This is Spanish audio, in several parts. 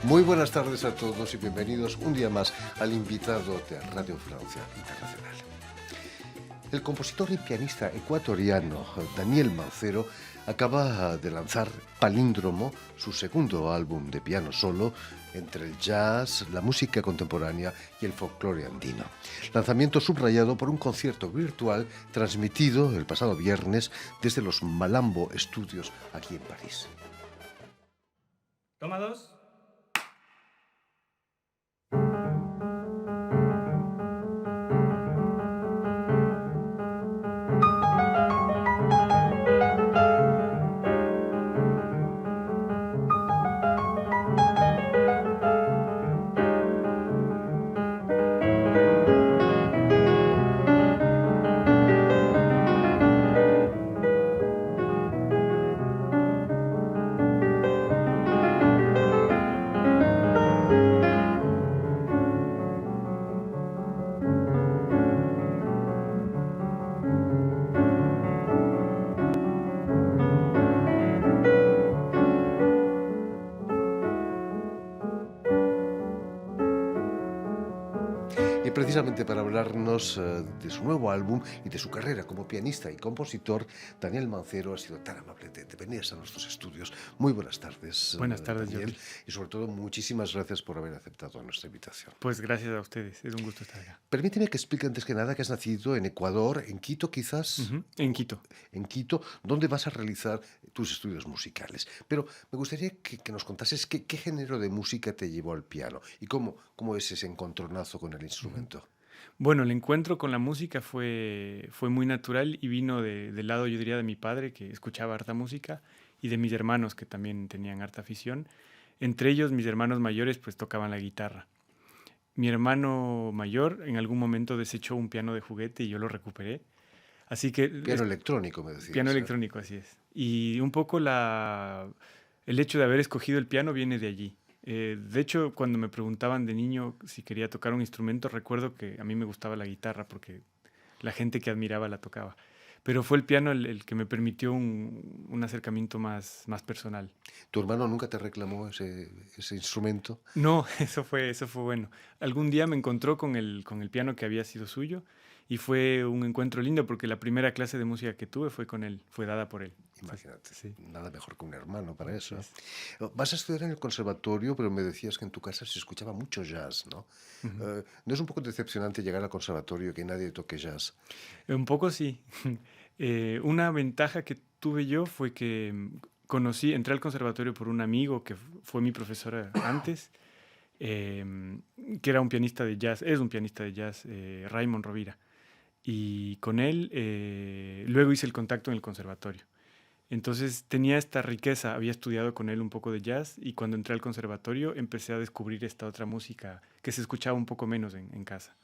Muy buenas tardes a todos y bienvenidos un día más al invitado de Radio Francia Internacional. El compositor y pianista ecuatoriano Daniel Mancero acaba de lanzar Palíndromo, su segundo álbum de piano solo, entre el jazz, la música contemporánea y el folclore andino. Lanzamiento subrayado por un concierto virtual transmitido el pasado viernes desde los Malambo Studios aquí en París. Toma dos. Y precisamente para hablarnos de su nuevo álbum y de su carrera como pianista y compositor, Daniel Mancero ha sido tan amable de venir a nuestros estudios. Muy buenas tardes, Buenas tardes, Daniel. Jordi. Y sobre todo, muchísimas gracias por haber aceptado nuestra invitación. Pues gracias a ustedes, es un gusto estar acá. Permíteme que explique antes que nada que has nacido en Ecuador, en Quito quizás. En Quito. En Quito, donde vas a realizar tus estudios musicales. Pero me gustaría que nos contases qué género de música te llevó al piano y cómo es ese encontronazo con el instrumento. Bueno, el encuentro con la música fue muy natural y vino del lado, yo diría, de mi padre, que escuchaba harta música, y de mis hermanos, que también tenían harta afición. Entre ellos, mis hermanos mayores, pues tocaban la guitarra. Mi hermano mayor en algún momento desechó un piano de juguete y yo lo recuperé. Así que Piano electrónico, me piano decías, ¿eh? electrónico, así es. Y un poco el hecho de haber escogido el piano viene de allí. De hecho, cuando me preguntaban de niño si quería tocar un instrumento, recuerdo que a mí me gustaba la guitarra porque la gente que admiraba la tocaba. Pero fue el piano el que me permitió un acercamiento más personal. ¿Tu hermano nunca te reclamó ese instrumento? No, eso fue bueno. Algún día me encontró con el piano que había sido suyo y fue un encuentro lindo porque la primera clase de música que tuve fue con él, fue dada por él. Imagínate, Sí, nada mejor que un hermano para así eso. es. Vas a estudiar en el conservatorio, pero me decías que en tu casa se escuchaba mucho jazz, ¿no? Ujú. ¿No es un poco decepcionante llegar al conservatorio y que nadie toque jazz? Un poco sí. Una ventaja que tuve yo fue que entré al conservatorio por un amigo que fue mi profesora antes, que era un pianista de jazz, es un pianista de jazz, Raymond Rovira. Y con él luego hice el contacto en el conservatorio. Entonces tenía esta riqueza, había estudiado con él un poco de jazz y cuando entré al conservatorio empecé a descubrir esta otra música que se escuchaba un poco menos en casa.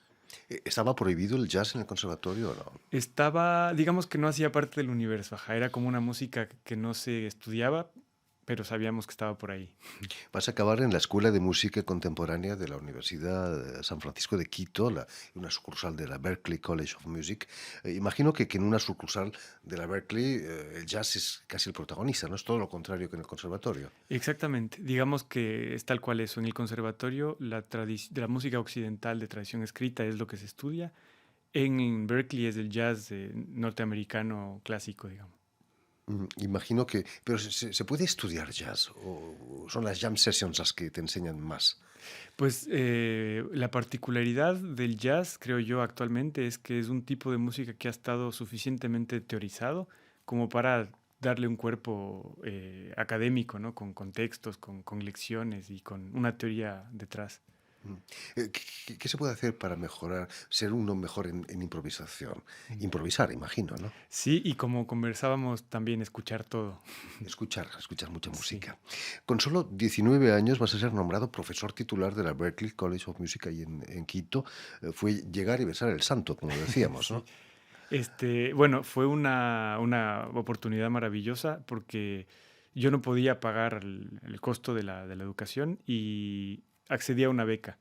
¿Estaba prohibido el jazz en el conservatorio o no? Estaba, digamos que no hacía parte del universo, ajá, era como una música que no se estudiaba, pero sabíamos que estaba por ahí. Vas a acabar en la Escuela de Música Contemporánea de la Universidad San Francisco de Quito, una sucursal de la Berklee College of Music. Imagino que en una sucursal de la Berklee el jazz es casi el protagonista, ¿no? Es todo lo contrario que en el conservatorio. Exactamente, digamos que es tal cual eso. En el conservatorio, de la música occidental de tradición escrita es lo que se estudia. En Berkeley es el jazz norteamericano clásico, digamos. Imagino que... Pero ¿se puede estudiar jazz o son las jam sessions las que te enseñan más? Pues la particularidad del jazz, creo yo, actualmente es que es un tipo de música que ha estado suficientemente teorizado como para darle un cuerpo académico, ¿no? Con contextos, con lecciones y con una teoría detrás. Mm. ¿Qué se puede hacer para mejorar, ser uno mejor en improvisación? Mm. Improvisar, imagino, ¿no? Sí, y como conversábamos, también escuchar todo. Escuchar mucha Sí, música. Con solo 19 años vas a ser nombrado profesor titular de la Berklee College of Music ahí en Quito. Fue llegar y besar el santo, como decíamos, sí. ¿no? Bueno, fue una oportunidad maravillosa porque yo no podía pagar el costo de la educación y accedí a una beca.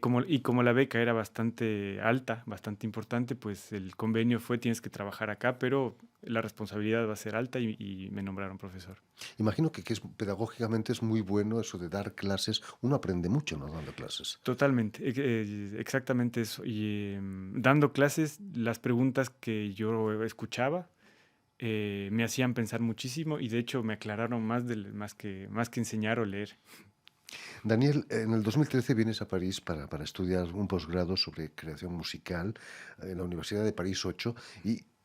Como la beca era bastante alta, bastante importante, pues el convenio fue tienes que trabajar acá, pero la responsabilidad va a ser alta y me nombraron profesor. Imagino que pedagógicamente es muy bueno eso de dar clases. Uno aprende mucho, ¿no? Dando clases. Totalmente, exactamente eso. Y dando clases, las preguntas que yo escuchaba me hacían pensar muchísimo y de hecho me aclararon más que enseñar o leer. Daniel, en el 2013 vienes a París para estudiar un posgrado sobre creación musical en la Universidad de París 8,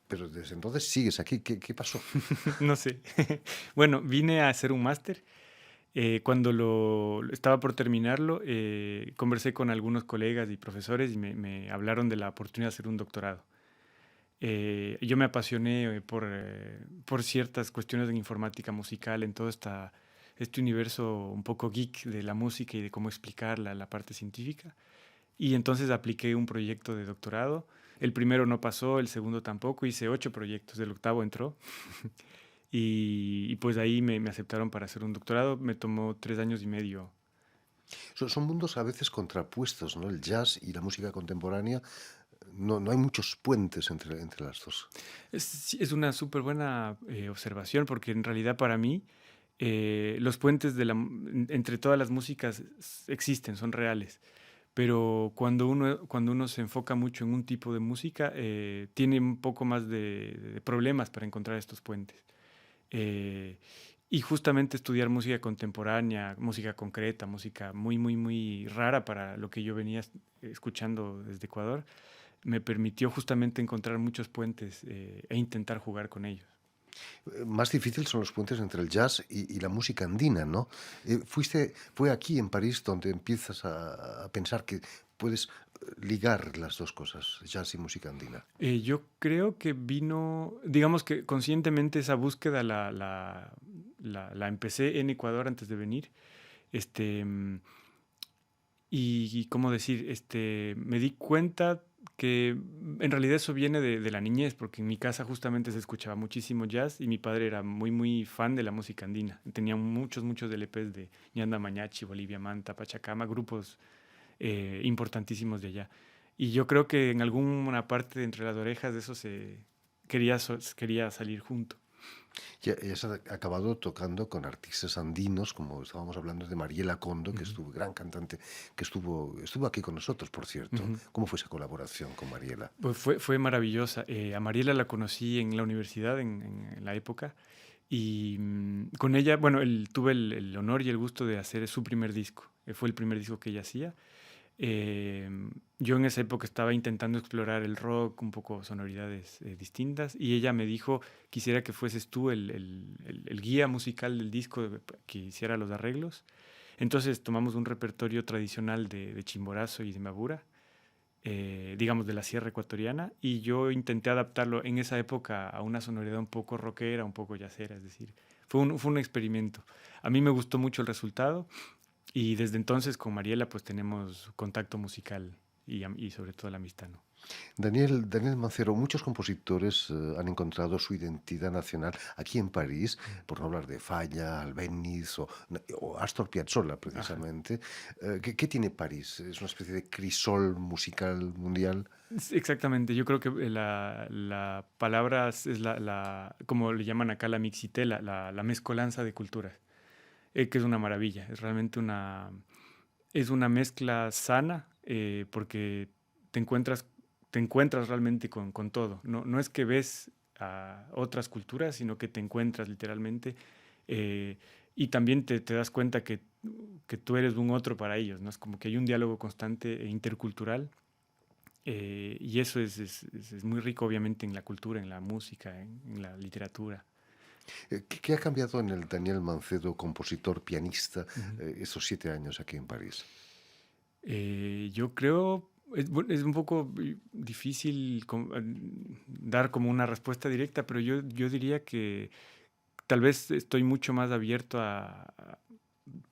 pero desde entonces sigues aquí. ¿Qué pasó? No sé. Bueno, vine a hacer un máster. Cuando estaba por terminarlo, conversé con algunos colegas y profesores y me hablaron de la oportunidad de hacer un doctorado. Yo me apasioné por ciertas cuestiones de informática musical en todo este universo un poco geek de la música y de cómo explicar la parte científica. Y entonces apliqué un proyecto de doctorado. El primero no pasó, el segundo tampoco. Hice 8 proyectos, el octavo entró. Y pues ahí me aceptaron para hacer un doctorado. Me tomó 3 años y medio. Son mundos a veces contrapuestos, ¿no? El jazz y la música contemporánea. No hay muchos puentes entre las dos. Sí, es una súper buena observación porque en realidad para mí los puentes entre todas las músicas existen, son reales. Pero cuando uno se enfoca mucho en un tipo de música, tiene un poco más de problemas para encontrar estos puentes. Eh, y justamente estudiar música contemporánea, música concreta, música muy, muy, muy rara para lo que yo venía escuchando desde Ecuador, me permitió justamente encontrar muchos puentes e intentar jugar con ellos. Más difícil son los puentes entre el jazz y la música andina, ¿no? Fue aquí en París donde empiezas a pensar que puedes ligar las dos cosas, jazz y música andina. Yo creo que vino, digamos que conscientemente esa búsqueda la empecé en Ecuador antes de venir. Este, y cómo decir, me di cuenta que en realidad eso viene de la niñez, porque en mi casa justamente se escuchaba muchísimo jazz y mi padre era muy, muy fan de la música andina. Tenía muchos, muchos LPs de Ñanda Mañachi, Bolivia Manta, Pachacama, grupos importantísimos de allá. Y yo creo que en alguna parte de entre las orejas de eso quería salir junto. Y has acabado tocando con artistas andinos, como estábamos hablando de Mariela Condo, que Ujú, estuvo, gran cantante, que estuvo aquí con nosotros, por cierto. ujú. ¿Cómo fue esa colaboración con Mariela? Pues fue maravillosa. A Mariela la conocí en la universidad en la época y con ella, bueno, tuve el honor y el gusto de hacer su primer disco. Fue el primer disco que ella hacía. Eh, yo en esa época estaba intentando explorar el rock, un poco sonoridades distintas, y ella me dijo, quisiera que fueses tú el guía musical del disco, que hiciera los arreglos. Entonces tomamos un repertorio tradicional de Chimborazo y de Mabura, digamos de la sierra ecuatoriana, y yo intenté adaptarlo en esa época a una sonoridad un poco rockera, un poco jazzera, es decir, fue un experimento. A mí me gustó mucho el resultado y desde entonces con Mariela pues tenemos contacto musical y sobre todo la amistad, ¿no? Daniel Mancero, muchos compositores han encontrado su identidad nacional aquí en París, por no hablar de Falla, Albéniz o Astor Piazzolla, Ajá. precisamente. ¿Qué tiene París? ¿Es una especie de crisol musical mundial? Sí, exactamente, yo creo que la palabra es como le llaman acá, la mixité, la mezcolanza de culturas, que es una maravilla, es realmente es una mezcla sana porque te encuentras, te encuentras realmente con todo. No es que ves a otras culturas, sino que te encuentras literalmente eh, y también te das cuenta que tú eres un otro para ellos, ¿no? Es como que hay un diálogo constante e intercultural y eso es muy rico obviamente en la cultura, en la música, en la literatura. ¿Qué ha cambiado en el Daniel Mancedo, compositor, pianista, Ujú. esos 7 años aquí en París? Yo creo, es un poco difícil dar como una respuesta directa, pero yo diría que tal vez estoy mucho más abierto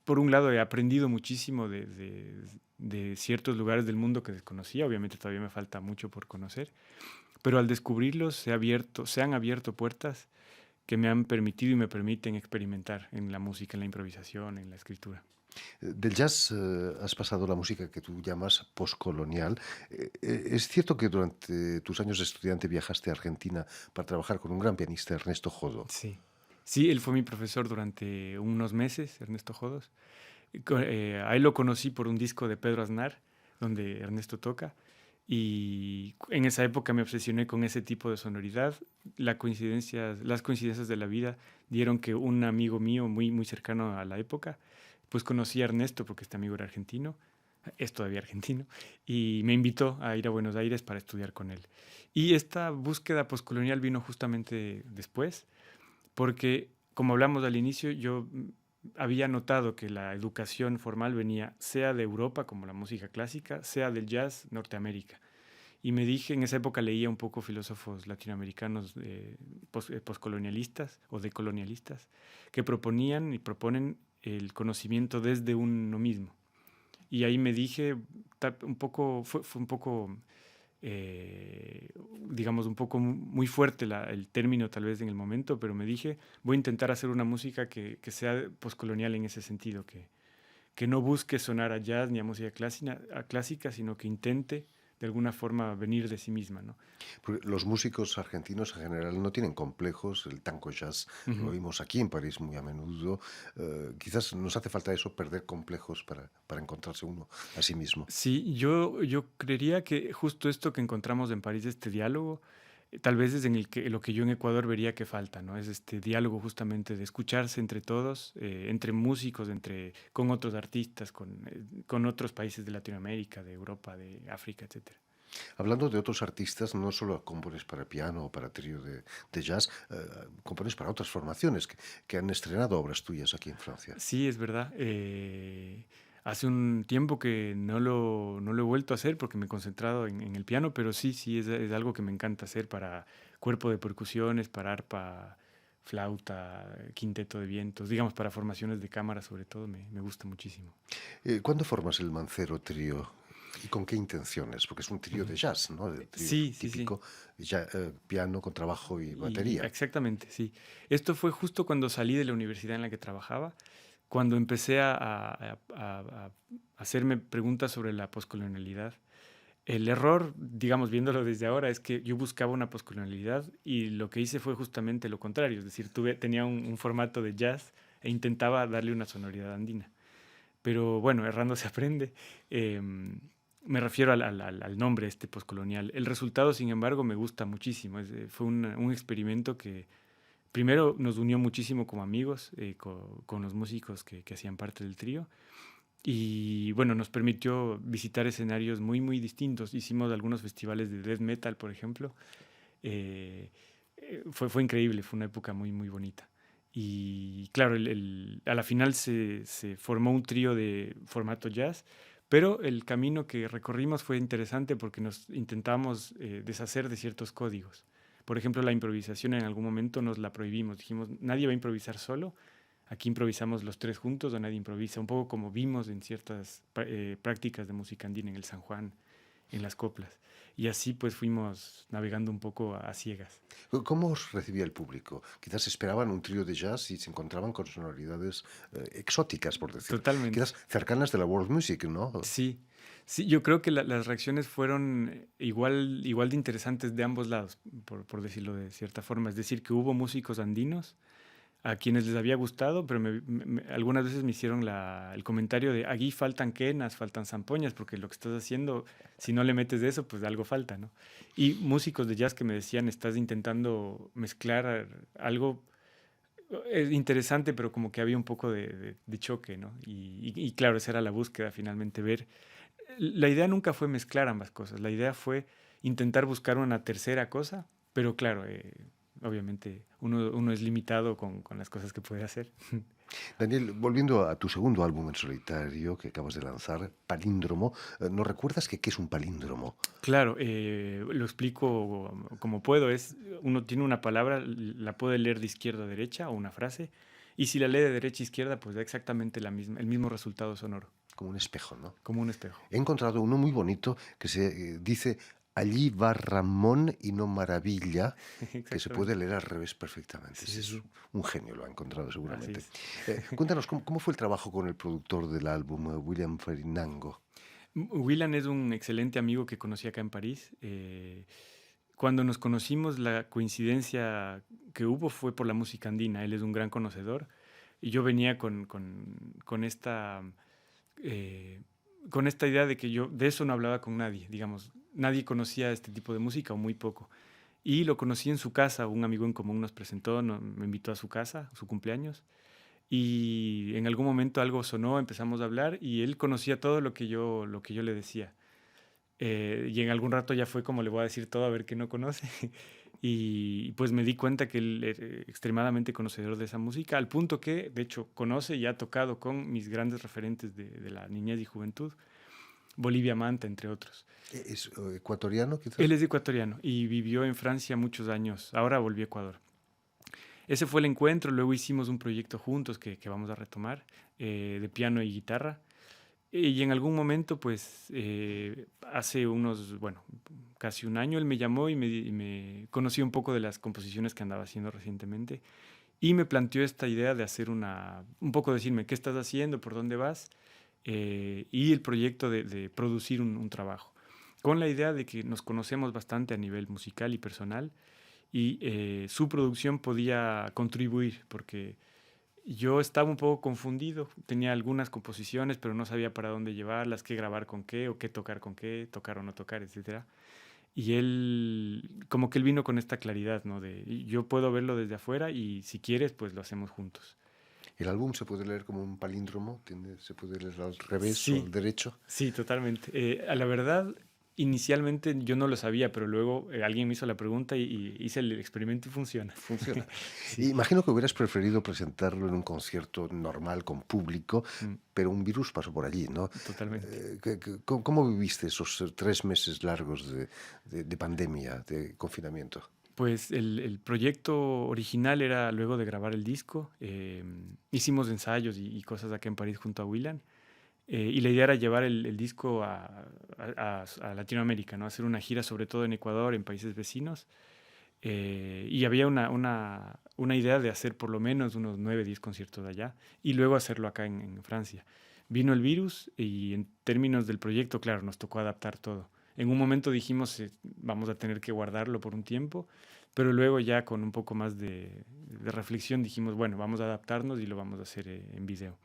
por un lado he aprendido muchísimo de ciertos lugares del mundo que desconocía, obviamente todavía me falta mucho por conocer, pero al descubrirlos se han abierto puertas que me han permitido y me permiten experimentar en la música, en la improvisación, en la escritura. Del jazz has pasado a la música que tú llamas postcolonial. ¿Es cierto que durante tus años de estudiante viajaste a Argentina para trabajar con un gran pianista, Ernesto Jodo? Sí. Sí, él fue mi profesor durante unos meses, Ernesto Jodos. A él lo conocí por un disco de Pedro Aznar, donde Ernesto toca, y en esa época me obsesioné con ese tipo de sonoridad. Las coincidencias de la vida dieron que un amigo mío muy, muy cercano a la época, pues conocí a Ernesto porque este amigo era argentino, es todavía argentino, y me invitó a ir a Buenos Aires para estudiar con él. Y esta búsqueda postcolonial vino justamente después, porque como hablamos al inicio, yo había notado que la educación formal venía sea de Europa, como la música clásica, sea del jazz Norteamérica. Y me dije, en esa época leía un poco filósofos latinoamericanos postcolonialistas o decolonialistas, que proponían y proponen el conocimiento desde uno mismo. Y ahí me dije, un poco, fue un poco eh, digamos, un poco muy fuerte el término tal vez en el momento, pero me dije, voy a intentar hacer una música que sea postcolonial en ese sentido, que no busque sonar a jazz ni a música clásica, sino que intente de alguna forma venir de sí misma, ¿no? Porque los músicos argentinos en general no tienen complejos, el tango jazz lo Ujú. oímos aquí en París muy a menudo. Quizás nos hace falta eso, perder complejos para encontrarse uno a sí mismo. Sí, yo creería que justo esto que encontramos en París, este diálogo, tal vez es en el que lo que yo en Ecuador vería que falta, ¿no? Es este diálogo justamente de escucharse entre todos, entre músicos, con otros artistas, con otros países de Latinoamérica, de Europa, de África, etcétera. Hablando de otros artistas, no solo compones para piano o para trío de jazz, compones para otras formaciones que han estrenado obras tuyas aquí en Francia. Sí, es verdad. Hace un tiempo que no lo he vuelto a hacer porque me he concentrado en el piano, pero sí, sí, es algo que me encanta hacer para cuerpo de percusiones, para arpa, flauta, quinteto de vientos, digamos, para formaciones de cámara sobre todo, me gusta muchísimo. ¿Cuándo formas el Mancero Trío? ¿Y con qué intenciones? Porque es un trío de Ujú. jazz, ¿no? El trío Sí, sí, sí. típico, piano, contrabajo y Y batería. exactamente, sí. Esto fue justo cuando salí de la universidad en la que trabajaba, cuando empecé a hacerme preguntas sobre la poscolonialidad. El error, digamos, viéndolo desde ahora, es que yo buscaba una poscolonialidad y lo que hice fue justamente lo contrario. Es decir, tenía un formato de jazz e intentaba darle una sonoridad andina. Pero bueno, errando se aprende. Me refiero al nombre este poscolonial. El resultado, sin embargo, me gusta muchísimo. Fue un experimento que primero nos unió muchísimo como amigos, con los músicos que hacían parte del trío. Y bueno, nos permitió visitar escenarios muy, muy distintos. Hicimos algunos festivales de death metal, por ejemplo. Eh, fue increíble, fue una época muy, muy bonita. Y claro, a la final se formó un trío de formato jazz, pero el camino que recorrimos fue interesante porque nos intentamos deshacer de ciertos códigos. Por ejemplo, la improvisación en algún momento nos la prohibimos. Dijimos, nadie va a improvisar solo, aquí improvisamos los tres juntos o nadie improvisa, un poco como vimos en ciertas prácticas de música andina, en el San Juan, en las coplas. Y así pues fuimos navegando un poco a ciegas. ¿Cómo os recibía el público? Quizás esperaban un trío de jazz y se encontraban con sonoridades exóticas, por decir. Totalmente. Quizás cercanas de la world music, ¿no? Sí, sí, yo creo que las reacciones fueron igual de interesantes de ambos lados, por decirlo de cierta forma. Es decir, que hubo músicos andinos a quienes les había gustado, pero algunas veces me hicieron el comentario de aquí faltan quenas, faltan zampoñas, porque lo que estás haciendo, si no le metes de eso, pues algo falta, ¿no? Y músicos de jazz que me decían, estás intentando mezclar algo interesante, pero como que había un poco de choque, ¿no? Y claro, esa era la búsqueda, finalmente ver. La idea nunca fue mezclar ambas cosas, la idea fue intentar buscar una tercera cosa, pero claro, obviamente uno es limitado con las cosas que puede hacer. Daniel, volviendo a tu segundo álbum en solitario que acabas de lanzar, Palíndromo, ¿nos recuerdas qué es un palíndromo? Claro, lo explico como puedo. Uno tiene una palabra, la puede leer de izquierda a derecha o una frase, y si la lee de derecha a izquierda, pues da exactamente el mismo resultado sonoro, Como un espejo, ¿no? como un espejo. He encontrado uno muy bonito que se dice Allí va Ramón y no Maravilla, que se puede Exactamente. leer al revés perfectamente. Sí, Ese sí, es sí. un genio, lo ha encontrado Así seguramente. es. Cuéntanos, ¿cómo fue el trabajo con el productor del álbum, William Farinango? Willan es un excelente amigo que conocí acá en París. Cuando nos conocimos, la coincidencia que hubo fue por la música andina. Él es un gran conocedor y yo venía eh, con esta idea de que yo de eso no hablaba con nadie, digamos. Nadie conocía este tipo de música o muy poco. Y lo conocí en su casa, un amigo en común nos presentó, me invitó a su casa, a su cumpleaños. Y en algún momento algo sonó, empezamos a hablar y él conocía todo lo que yo le decía. Y en algún rato ya fue como le voy a decir todo a ver qué no conoce. Y pues me di cuenta que él era extremadamente conocedor de esa música, al punto que, de hecho, conoce y ha tocado con mis grandes referentes de la niñez y juventud, Bolivia Manta, entre otros. ¿Es ecuatoriano, Él quizás? es ecuatoriano y vivió en Francia muchos años, ahora volvió a Ecuador. Ese fue el encuentro, luego hicimos un proyecto juntos que vamos a retomar, de piano y guitarra. Y en algún momento, pues, hace unos, bueno, casi un año, él me llamó y me conoció un poco de las composiciones que andaba haciendo recientemente y me planteó esta idea de hacer un poco decirme, ¿qué estás haciendo? ¿Por dónde vas? Y el proyecto de producir un trabajo, con la idea de que nos conocemos bastante a nivel musical y personal y su producción podía contribuir, porque yo estaba un poco confundido, tenía algunas composiciones, pero no sabía para dónde llevarlas, qué grabar con qué, o qué tocar con qué, tocar o no tocar, etcétera. Y él, como que él vino con esta claridad, ¿no? De yo puedo verlo desde afuera y si quieres, pues lo hacemos juntos. El álbum se puede leer como un palíndromo, se puede leer al revés o Sí, al derecho. sí, totalmente. A la verdad, inicialmente yo no lo sabía, pero luego alguien me hizo la pregunta y hice el experimento y funciona. Funciona. Sí, Imagino que hubieras preferido presentarlo en un concierto normal con público, mm, pero un virus pasó por allí, ¿no? totalmente. ¿Cómo viviste esos 3 meses largos de pandemia, de confinamiento? Pues el proyecto original era luego de grabar el disco. Hicimos ensayos y cosas acá en París junto a Willan. Y la idea era llevar el disco a Latinoamérica, ¿no? Hacer una gira sobre todo en Ecuador, en países vecinos. Y había una idea de hacer por lo menos unos 9, 10 conciertos allá y luego hacerlo acá en Francia. Vino el virus y en términos del proyecto, claro, nos tocó adaptar todo. En un momento dijimos, vamos a tener que guardarlo por un tiempo, pero luego ya con un poco más de reflexión dijimos, bueno, vamos a adaptarnos y lo vamos a hacer en video.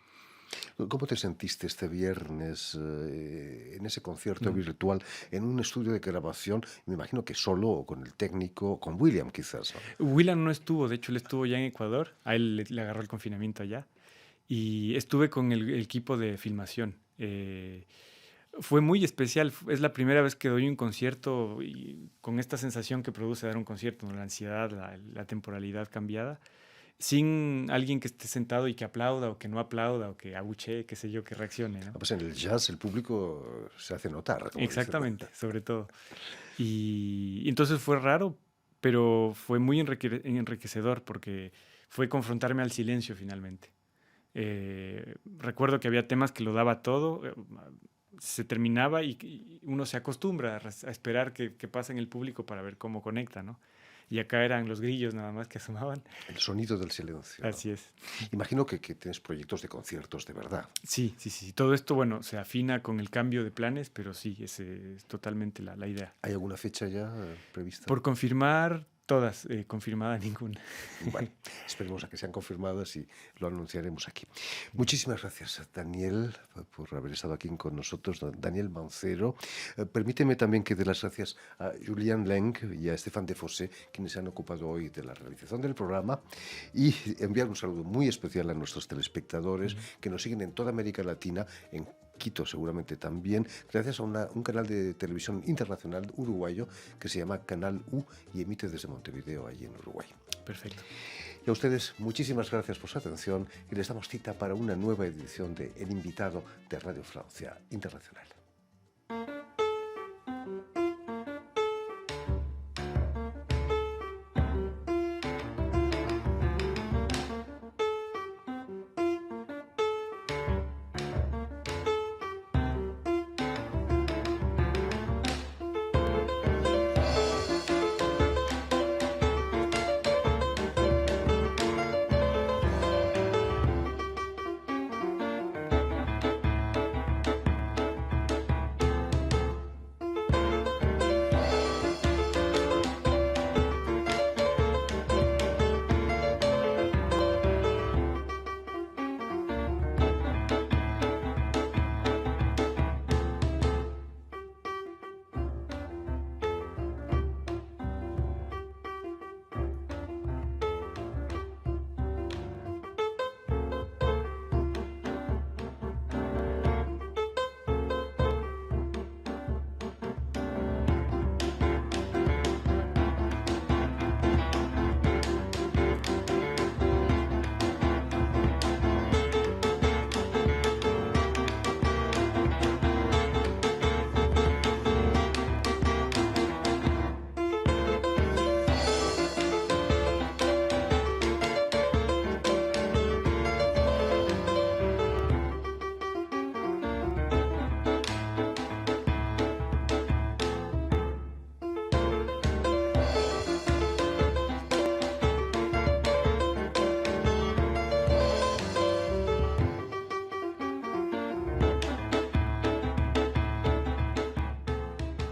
¿Cómo te sentiste este viernes en ese concierto Mm. virtual, en un estudio de grabación? Me imagino que solo o con el técnico, con William quizás, ¿no? Willan no estuvo, de hecho él estuvo ya en Ecuador, a él le agarró el confinamiento allá y estuve con el equipo de filmación. Fue muy especial, es la primera vez que doy un concierto y con esta sensación que produce dar un concierto, ¿no? La ansiedad, la temporalidad cambiada, sin alguien que esté sentado y que aplauda o que no aplauda o que abuchee, qué sé yo, que reaccione, ¿no? Pues en el jazz el público se hace notar, como dicen, ¿no? Exactamente, sobre todo. Y entonces fue raro, pero fue muy enriquecedor porque fue confrontarme al silencio finalmente. Recuerdo que había temas que lo daba todo, se terminaba y uno se acostumbra a esperar que pase en el público para ver cómo conecta, ¿no? Y acá eran los grillos nada más que asomaban. El sonido del silencio, ¿no? Así es. Imagino que tienes proyectos de conciertos de verdad. Sí, sí, sí. Todo esto, bueno, se afina con el cambio de planes, pero sí, ese es totalmente la idea. ¿Hay alguna fecha ya prevista? Por confirmar, todas, confirmada ninguna. Bueno, esperemos a que sean confirmadas y lo anunciaremos aquí. Muchísimas gracias, Daniel, por haber estado aquí con nosotros, Daniel Mancero. Permíteme también que dé las gracias a Julian Leng y a Estefan Defossé, quienes se han ocupado hoy de la realización del programa, y enviar un saludo muy especial a nuestros telespectadores que nos siguen en toda América Latina, en Quito seguramente también, gracias a un canal de televisión internacional uruguayo que se llama Canal U y emite desde Montevideo, allí en Uruguay. Perfecto. Y a ustedes, muchísimas gracias por su atención y les damos cita para una nueva edición de El Invitado de Radio Francia Internacional.